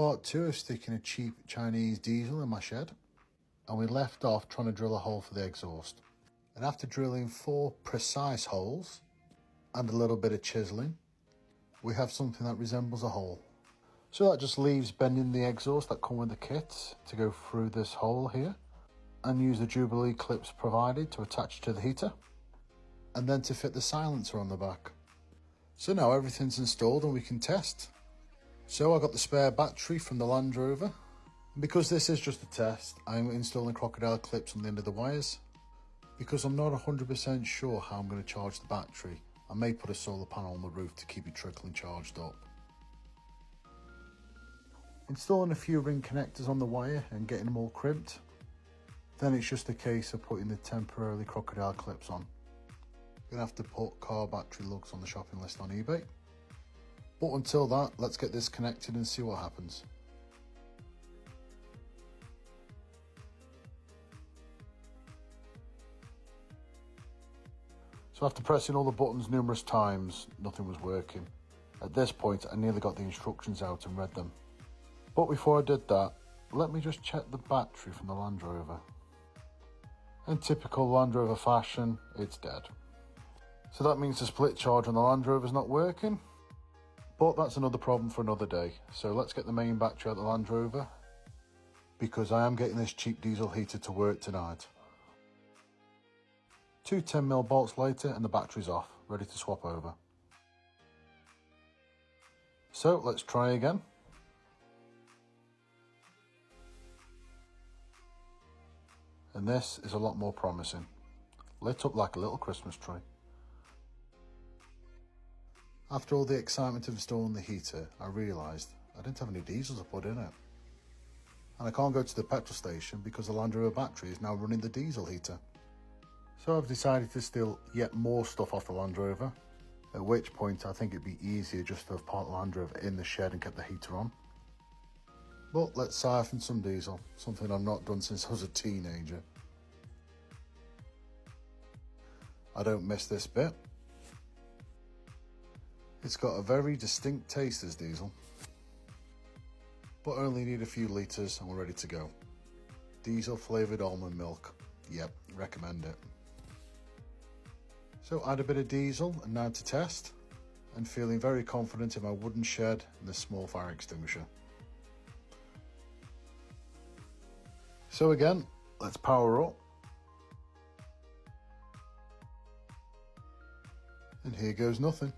part 2 of sticking a cheap Chinese diesel in my shed, and we left off trying to drill a hole for the exhaust. And after drilling 4 precise holes and a little bit of chiseling, we have something that resembles a hole. So that just leaves bending the exhaust that come with the kit to go through this hole here, and use the Jubilee clips provided to attach to the heater, and then to fit the silencer on the back. So now everything's installed and we can test. So I got the spare battery from the Land Rover. And because this is just a test, I'm installing crocodile clips on the end of the wires. Because I'm not 100% sure how I'm going to charge the battery, I may put a solar panel on the roof to keep it trickling charged up. Installing a few ring connectors on the wire and getting them all crimped. Then it's just a case of putting the temporarily crocodile clips on. Gonna have to put car battery lugs on the shopping list on eBay. But until that, let's get this connected and see what happens. So after pressing all the buttons numerous times, nothing was working. At this point, I nearly got the instructions out and read them. But before I did that, let me just check the battery from the Land Rover. In typical Land Rover fashion, it's dead. So that means the split charge on the Land Rover is not working. But that's another problem for another day. So let's get the main battery out of the Land Rover, because I am getting this cheap diesel heater to work tonight. 2 10mm bolts later and the battery's off, ready to swap over. So let's try again. And this is a lot more promising. Lit up like a little Christmas tree. After all the excitement of installing the heater, I realised I didn't have any diesel to put in it. And I can't go to the petrol station because the Land Rover battery is now running the diesel heater. So I've decided to steal yet more stuff off the Land Rover, at which point I think it'd be easier just to have parked the Land Rover in the shed and kept the heater on. But let's siphon some diesel, something I've not done since I was a teenager. I don't miss this bit. It's got a very distinct taste, as diesel, but only need a few litres and we're ready to go. Diesel flavoured almond milk, yep, recommend it. So add a bit of diesel and now to test, and feeling very confident in my wooden shed and the small fire extinguisher. So again, let's power up. And here goes nothing.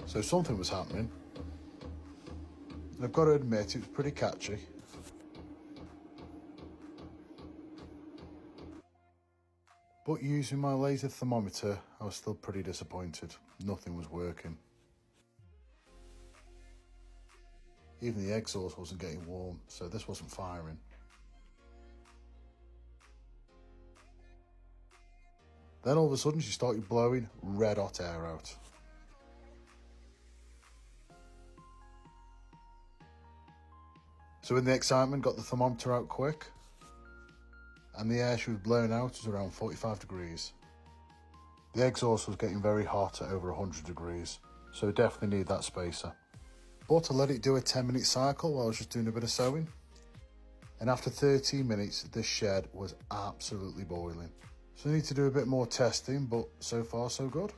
So something was happening, and I've got to admit it was pretty catchy. But using my laser thermometer, I was still pretty disappointed. Nothing was working. Even the exhaust wasn't getting warm, so this wasn't firing. Then all of a sudden she started blowing red hot air out. So in the excitement, got the thermometer out quick, and the air she was blowing out was around 45 degrees. The exhaust was getting very hot at over 100 degrees, so definitely need that spacer. But I let it do a 10-minute cycle while I was just doing a bit of sewing. And after 13 minutes, this shed was absolutely boiling. So I need to do a bit more testing, but so far so good.